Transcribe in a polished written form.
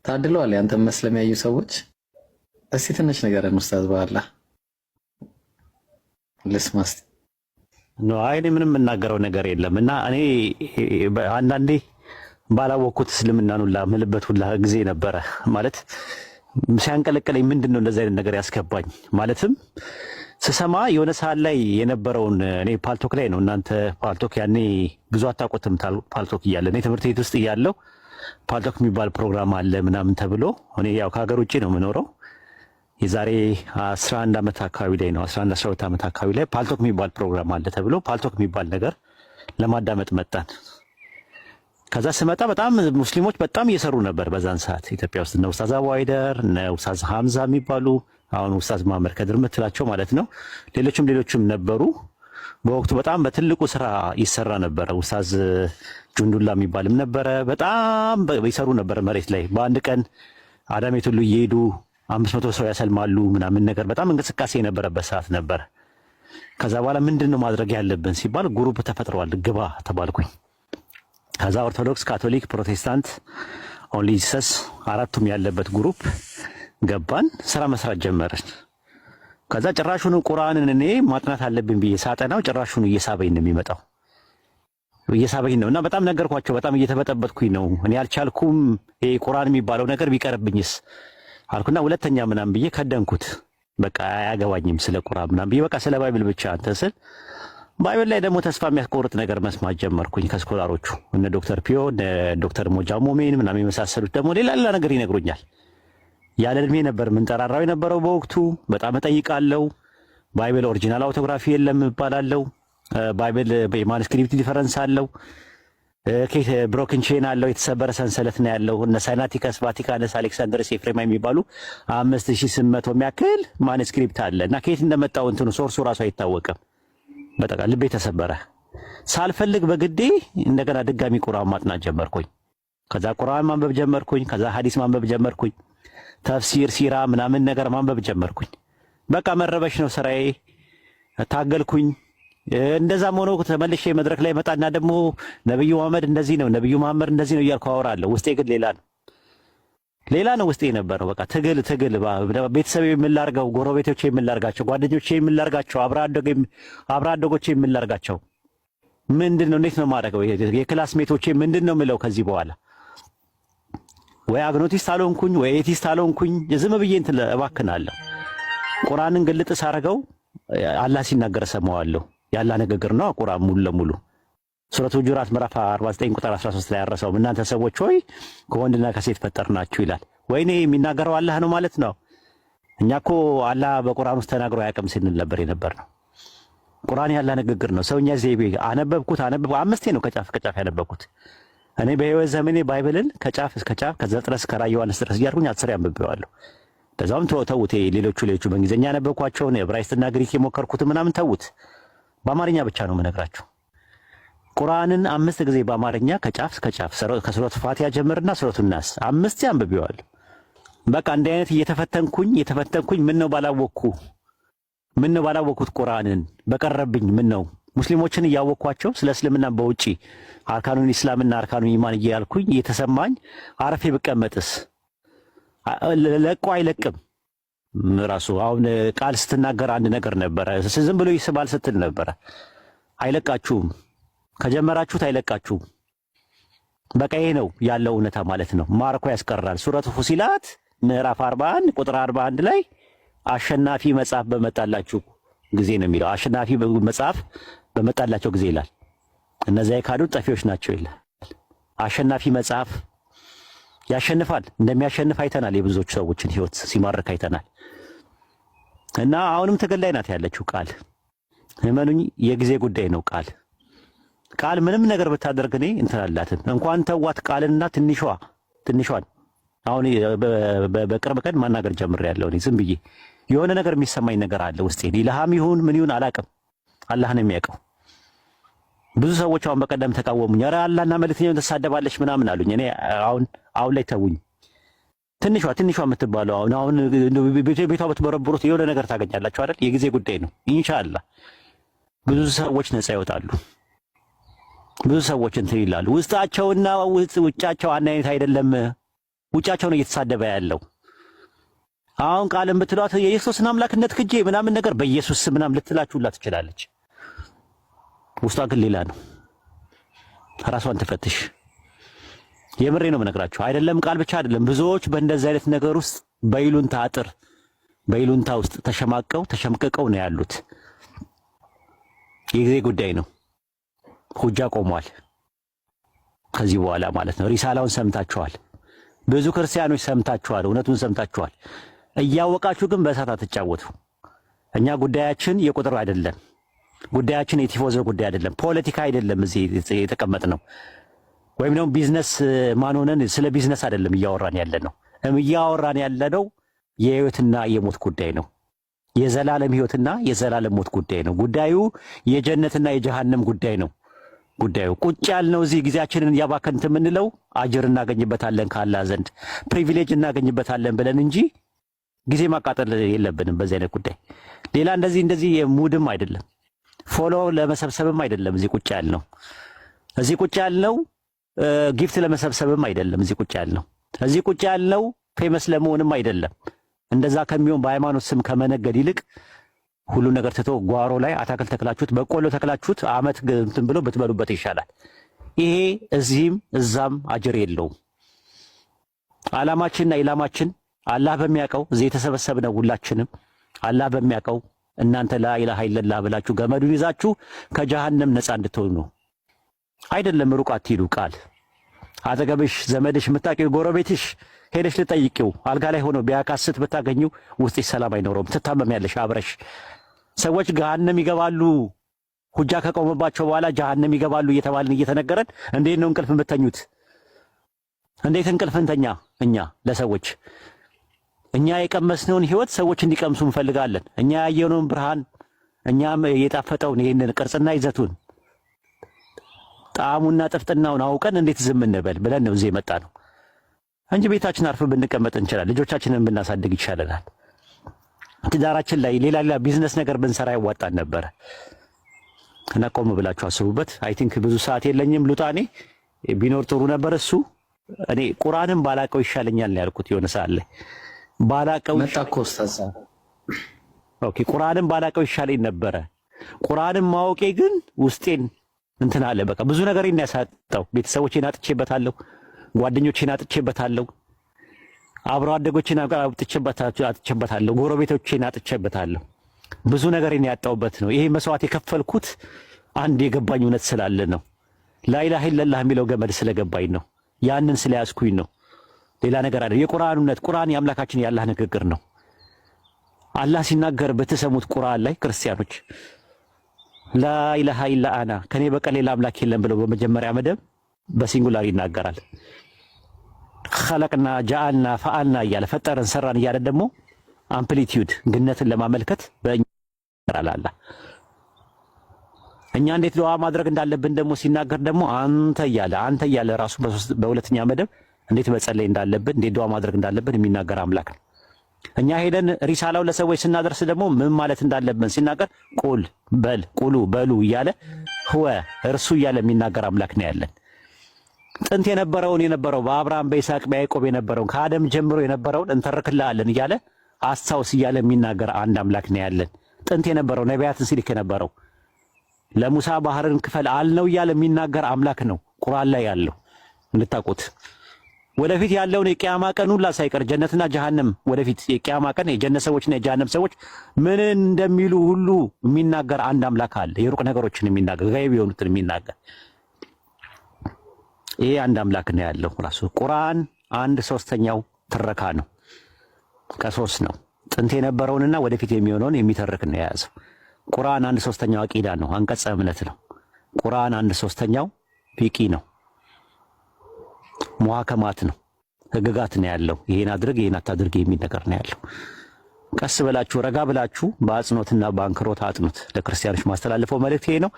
ታድለዋል። ያንተ መስለም ያዩ ሰዎች። እስቲ ትንሽ ንገረን ኡስታዝ በኋላ ልስማስ ነው። አይ እኔ ምንም የምናገረው ነገር የለም እና እኔ አንዳንዴ ባላወቅኩት እስልምናን ሁላ ምልበት ሁላ ጊዜ ነበረ። ማለት ሲያንቀለቀለኝ ምንድነው እንደዚህ አይነት ነገር ያስገባኝ ማለትም ስሰማ የሆነ ሰዓት ላይ የነበረውን እኔ ፓልቶክ ላይ ነው። እናንተ ፓልቶክ ያኔ ብዙ አታውቁትም። ፓልቶክ እያለ እኔ ትምህርት ቤት ውስጥ እያለሁ ፓልቶክ የሚባል ፕሮግራም አለ ምናምን ተብሎ እኔ ያው ከሀገር ውጭ ነው የምኖረው። የዛሬ 11 ዓመት አካባቢ ላይ ነው 11 12 ዓመት አካባቢ ላይ ፓልቶክ የሚባል ፕሮግራም አለ ተብሎ ፓልቶክ የሚባል ነገር ለማዳመጥ መጣን። ከዛ ስመጣ በጣም ሙስሊሞች በጣም እየሰሩ ነበር በዛን ሰዓት ኢትዮጵያ ውስጥ ነው። ኡስታዝ አቡ ሃይደር ነው፣ ኡስታዝ ሐምዛ የሚባሉ አሁን ኡስታዝ መሐመድ ከድር የምትላቸው ማለት ነው። ሌሎችም ነበሩ። በወቅቱ በጣም በትልቁ ስራ ይሰራ ነበረ። ኡስታዝ ጁንዱላ የሚባልም ነበረ። በጣም ይሰሩ ነበር መሬት ላይ። በአንድ ቀን አዳሜት ሁሉ እየሄዱ 500 ሰው ያሰልማሉ ምናምን ነገር በጣም እንቅስቃሴ የነበረበት ሰዓት ነበር። ከዛ በኋላ ምንድነው ማድረግ ያለብን ሲባል ግሩፕ ተፈጥሯል፣ ግባ ተባልኩኝ። ከዛ ኦርቶዶክስ፣ ካቶሊክ፣ ፕሮቴስታንት፣ ኦንሊ ጂሰስ አራቱም ያለበት ግሩፕ ገባን። ስራ መስራት ጀመርን። ከዛ ጭራሹን ቁርአንን እኔ ማጥናት አለብኝ ብዬ ሳጠናው ጭራሹን እየሳበኝ ነው የሚመጣው፣ እየሳበኝ ነው። እና በጣም ነገርኳቸው። በጣም እየተበጠበጥኩኝ ነው እኔ አልቻልኩም። ይሄ ቁርአን የሚባለው ነገር ቢቀርብኝስ አልኩና ሁለተኛ ምናምን ብዬ ከደንኩት። በቃ አያገባኝም ስለ ቁርአን ምናምን ብዬ በቃ ስለ ባይብል ብቻ እንትን ስል ባይብል ላይ ደግሞ ተስፋ የሚያስቆርጥ ነገር መስማት ጀመርኩኝ ከስኮላሮቹ እነ ዶክተር ፒዮ እነ ዶክተር ሞጃ ሞሜን ምናምን የመሳሰሉት ደግሞ ሌላ ነገር ይነግሩኛል። ያለ እድሜ ነበር ምንጠራራው የነበረው በወቅቱ። በጣም እጠይቃለሁ። ባይብል ኦሪጂናል አውቶግራፊ የለም እባላለሁ። ባይብል የማኑስክሪፕት ዲፈረንስ አለው። ከት ብሮክን ቼን አለው፣ የተሰበረ ሰንሰለት ነው ያለው። እነ ሳይናቲከስ፣ ቫቲካንስ፣ አሌክሳንደርስ፣ ኤፍሬማ የሚባሉ 5800 የሚያክል ማኑስክሪፕት አለ እና ከየት እንደመጣው እንትኑ ሶርሱ ራሱ አይታወቅም። በቃ ልቤ ተሰበረ። ሳልፈልግ በግዴ እንደገና ድጋሚ ቁርአን ማጥናት ጀመርኩኝ። ከዛ ቁርአን ማንበብ ጀመርኩኝ። ከዛ ሐዲስ ማንበብ ጀመርኩኝ። ተፍሲር፣ ሲራ ምናምን ነገር ማንበብ ጀመርኩኝ። በቃ መረበሽ ነው ስራዬ። ታገልኩኝ። እንደዛም ሆኖ ተመልሼ መድረክ ላይ መጣና ደግሞ ነብዩ መሐመድ እንደዚህ ነው፣ ነብዩ መሐመድ እንደዚህ ነው እያልኩ አወራለሁ። ውስጤ ግን ሌላ ነው ውስጤ የነበረው። በቃ ትግል ቤተሰብ የምላርገው፣ ጎረቤቶቼ የምላርጋቸው፣ ጓደኞቼ የምላርጋቸው፣ አብራ አደጎቼ የምላርጋቸው ምንድነው? እንዴት ነው ማድረገው? የክላስሜቶቼ ምንድነው ምለው? ከዚህ በኋላ ወይ አግኖቲስት አልሆንኩኝ ወይ ኤቲስት አልሆንኩኝ። ዝም ብዬ እንትን እባክናለሁ። ቁርአንን ግልጥ ሳረገው አላህ ሲናገር ሰማዋለሁ። ያላ ንግግር ነው ቁርአን ሙሉ ለሙሉ ሱረቱ ሁጁራት ምዕራፍ 49 ቁጥር 13 ላይ ያረሰው እናንተ ሰዎች ሆይ ከወንድና ከሴት ፈጠርናችሁ ይላል። ወይኔ የሚናገረው አላህ ነው ማለት ነው። እኛ እኮ አላህ በቁርአን ውስጥ ተናግሮ አያውቅም ስንል ነበር የነበርነው። ቁርአን ያላ ንግግር ነው። ሰውኛ ዘይቤ አነበብኩት 5 ነው ከጫፍ ያነበብኩት። እኔ በህይወት ዘመኔ ባይብልን ከጫፍ እስከ ጫፍ ከዘፍጥረት እስከ ራዕየ ዮሐንስ ድረስ እያልኩኝ 10 ያንብቤዋለሁ። ከዛም ተውት። ሌሎቹ በእንግሊዝኛ ያነበብኳቸውን ዕብራይስጥና ግሪክ የሞከርኩት ምናምን ተውት። በአማርኛ ብቻ ነው የምነግራችሁ። ቁርአንን 5 ጊዜ በአማርኛ ከጫፍ እስከ ጫፍ ከሱረቱ ፋቲሃ ጀምርና ሱረቱ ናስ 5 ያንብቤዋለሁ። በቃ እንደ አይነት እየተፈተንኩኝ ምን ነው ባላወቅኩት ቁርአንን በቀረብኝ ምን ነው ሙስሊሞችን እያወቅኳቸው ስለ እስልምና በውጪ አርካኑን ኢስላምና አርካኑን ኢማን እያልኩኝ እየተሰማኝ አረፌ ብቀመጥስ ለቆ አይለቅም። ራሱ አሁን ቃል ስትናገር አንድ ነገር ነበረ፣ ዝም ብሎ ይስባል ስትል ነበረ። አይለቃችሁም፣ ከጀመራችሁት አይለቃችሁም። በቃ ይሄ ነው ያለው እውነታ ማለት ነው። ማርኮ ያስቀራል። ሱረቱ ፉሲላት ምዕራፍ 41 ቁጥር 41 ላይ አሸናፊ መጽሐፍ በመጣላችሁ ጊዜ ነው የሚለው። አሸናፊ መጽሐፍ በመጣላቸው ጊዜ ይላል። እነዚያ የካዱት ጠፊዎች ናቸው ይላል። አሸናፊ መጽሐፍ ያሸንፋል። እንደሚያሸንፍ አይተናል። የብዙዎች ሰዎችን ህይወት ሲማርክ አይተናል። እና አሁንም ትግል ላይ ናት ያለችው ቃል። እመኑኝ የጊዜ ጉዳይ ነው። ቃል ምንም ነገር ብታደርግ እኔ እንትላላትን እንኳን ተዋት ቃልና ትንሿን አሁን በቅርብ ቀን ማናገር ጀምሬያለሁ። እኔ ዝም ብዬ የሆነ ነገር የሚሰማኝ ነገር አለ ውስጤ። ኢልሃም ይሁን ምን ይሁን አላውቅም፣ አላህ ነው የሚያውቀው። ብዙ ሰዎች አሁን በቀደም ተቃወሙኝ። ኧረ አላህና መልእክተኛውን ተሳደባለች ምናምን አሉኝ። እኔ አሁን ላይ ተውኝ። ትንሿ የምትባለው አሁን ቤቷ ብትበረብሩት የሆነ ነገር ታገኛላችሁ አይደል? የጊዜ ጉዳይ ነው። ኢንሻአላህ ብዙ ሰዎች ነፃ ይወጣሉ። ብዙ ሰዎች እንትን ይላሉ። ውስጣቸውና ውጫቸው አንድ አይነት አይደለም። ውጫቸው ነው እየተሳደበ ያለው። አሁን ቃልም ብትሏት የኢየሱስን አምላክነት ክጄ ምናምን ነገር በኢየሱስ ስም ምናምን ልትላችሁላ ትችላለች። ውስጧ ግን ሌላ ነው። ራሷን ትፈትሽ። የምሬ ነው የምነግራችሁ። አይደለም ቃል ብቻ አይደለም። ብዙዎች በእንደዚህ አይነት ነገር ውስጥ በይሉንታ አጥር በይሉንታ ውስጥ ተሸምቀቀው ነው ያሉት። የጊዜ ጉዳይ ነው። ሁጃ ቆሟል። ከዚህ በኋላ ማለት ነው። ሪሳላውን ሰምታችኋል። ብዙ ክርስቲያኖች ሰምታችኋል። እውነቱን ሰምታችኋል። እያወቃችሁ ግን በእሳት አትጫወቱ። እኛ ጉዳያችን የቁጥር አይደለም። ጉዳያችን የቲፎዞ ጉዳይ አይደለም። ፖለቲካ አይደለም። እዚህ የተቀመጥነው ወይም ደግሞ ቢዝነስ ማን ሆነን ስለ ቢዝነስ አይደለም እያወራን ያለነው። እያወራን ያለነው የህይወትና የሞት ጉዳይ ነው። የዘላለም ህይወትና የዘላለም ሞት ጉዳይ ነው። ጉዳዩ የጀነትና የጀሃነም ጉዳይ ነው። ጉዳዩ ቁጭ ያልነው እዚህ ጊዜያችንን እያባከንት የምንለው አጅር እናገኝበታለን ካላህ ዘንድ ፕሪቪሌጅ እናገኝበታለን ብለን እንጂ ጊዜ ማቃጠል የለብንም በዚህ አይነት ጉዳይ። ሌላ እንደዚህ የሙድም አይደለም፣ ፎሎ ለመሰብሰብም አይደለም። እዚህ ቁጭ ያልነው ጊፍት ለመሰብሰብም አይደለም። እዚህ ቁጭ ያልነው ፌመስ ለመሆንም አይደለም። እንደዛ ከሚሆን በሃይማኖት ስም ከመነገድ ይልቅ ሁሉ ነገር ትቶ ጓሮ ላይ አታክልት ተክላችሁት በቆሎ ተክላችሁት አመት እንትን ብሎ ብትበሉበት ይሻላል። ይሄ እዚህም እዛም አጅር የለውም። ዓላማችንና ኢላማችን አላህ በሚያውቀው እዚህ የተሰበሰብነው ሁላችንም አላህ በሚያውቀው እናንተ ላኢላሃ ኢለላህ ብላችሁ ገመዱን ይዛችሁ ከጀሃነም ነፃ እንድትሆኑ ነው። አይደለም ሩቅ አትሂዱ። ቃል አጠገብሽ ዘመድሽ የምታውቂው ጎረቤትሽ ሄደሽ ልጠይቂው አልጋ ላይ ሆኖ ቢያካስት ብታገኙ ውስጥሽ ሰላም አይኖረውም። ትታመሚያለሽ አብረሽ። ሰዎች ገሃነም ይገባሉ ሁጃ ከቆመባቸው በኋላ ጀሃነም ይገባሉ እየተባልን እየተነገረን እንዴት ነው እንቅልፍ የምተኙት? እንዴት እንቅልፍ እንተኛ? እኛ ለሰዎች እኛ የቀመስነውን ህይወት ሰዎች እንዲቀምሱ እንፈልጋለን። እኛ ያየነውን ብርሃን እኛም የጣፈጠውን ይሄንን ቅርጽና ይዘቱን ጣዕሙና ጥፍጥናውን አውቀን እንዴት ዝም እንበል ብለን ነው እዚህ የመጣ ነው እንጂ ቤታችን አርፈን ብንቀመጥ እንችላለን። ልጆቻችንን ብናሳድግ ይሻለናል። ትዳራችን ላይ ሌላ ቢዝነስ ነገር ብንሰራ ያዋጣን ነበር። እና ቆም ብላችሁ አስቡበት። አይ ቲንክ ብዙ ሰዓት የለኝም። ሉጣኔ ቢኖር ጥሩ ነበር። እሱ እኔ ቁርአንን ባላቀው ይሻለኛል ነው ያልኩት። የሆነ ሰዓት ላይ ባላቀው መጣኮ ኡስታዝ። ኦኬ ቁርአንን ባላቀው ይሻለኝ ነበረ። ቁርአንን ማወቄ ግን ውስጤን እንትን አለ። በቃ ብዙ ነገር ያሳጣው። ቤተሰቦቼን አጥቼበታለሁ፣ ጓደኞቼን አጥቼበታለሁ፣ አብሮ አደጎቼን አጥቼበታለሁ፣ ጎረቤቶቼን አጥቼበታለሁ። ብዙ ነገር ያጣውበት ነው። ይሄ መስዋዕት የከፈልኩት አንድ የገባኝ እውነት ስላለ ነው። ላኢላሃ ኢለላህ የሚለው ገመድ ስለገባኝ ነው። ያንን ስለያዝኩኝ ነው። ሌላ ነገር አይደለም። የቁርአን እውነት ቁርአን የአምላካችን የአላህ ንግግር ነው። አላህ ሲናገር በተሰሙት ቁርአን ላይ ክርስቲያኖች ላኢላሃ ኢላ አና ከኔ በቀር ሌላ አምላክ የለም ብለው በመጀመሪያ መደብ በሲንጉላር ይናገራል። ኸለቅና ጃአልና ፈአልና እያለ ፈጠረን ሰራን እያለ ደግሞ አምፕሊቲዩድ ግነትን ለማመልከት በእኛራላላ እኛ እንዴት ዱዓ ማድረግ እንዳለብን ደግሞ ሲናገር ደግሞ አንተ እያለ ራሱ በሁለተኛ መደብ እንዴት መጸለይ እንዳለብን እንዴት ዱዓ ማድረግ እንዳለብን የሚናገር አምላክ ነው። እኛ ሄደን ሪሳላው ለሰዎች ስናደርስ ደግሞ ምን ማለት እንዳለብን ሲናገር ቁል በል ቁሉ በሉ እያለ ህወ እርሱ እያለ የሚናገር አምላክ ነው ያለን። ጥንት የነበረው በአብርሃም በይስሐቅ በያዕቆብ የነበረውን ከአደም ጀምሮ የነበረውን እንተርክልሃለን እያለ አስታውስ እያለ የሚናገር አንድ አምላክ ነው ያለን። ጥንት የነበረው ነቢያትን ሲልክ የነበረው ለሙሳ ባህርን ክፈል አልነው እያለ የሚናገር አምላክ ነው ቁርአን ላይ ያለው እንድታውቁት። ወደፊት ያለውን የቂያማ ቀን ሁላ ሳይቀር ጀነትና ጀሃነም ወደፊት የቂያማ ቀን የጀነት ሰዎችና የጀሃነም ሰዎች ምን እንደሚሉ ሁሉ የሚናገር አንድ አምላክ አለ። የሩቅ ነገሮችን የሚናገር ጋይብ የሆኑትን የሚናገር ይሄ አንድ አምላክ ነው ያለው። ራሱ ቁርአን 1/3 ትረካ ነው፣ ከ3 ነው። ጥንት የነበረውንና ወደፊት የሚሆነውን የሚተርክ ነው የያዘው። ቁርአን 1/3 አቂዳ ነው፣ አንቀጸ እምነት ነው። ቁርአን 1/3 ፊቂ ነው፣ ሙሐከማት ነው፣ ህግጋት ነው ያለው። ይሄን አድርግ ይሄን አታድርግ የሚል ነገር ነው ያለው። ቀስ ብላችሁ ረጋ ብላችሁ በአጽኖትና በአንክሮት አጥኑት። ለክርስቲያኖች ማስተላለፈው መልእክት ይሄ ነው።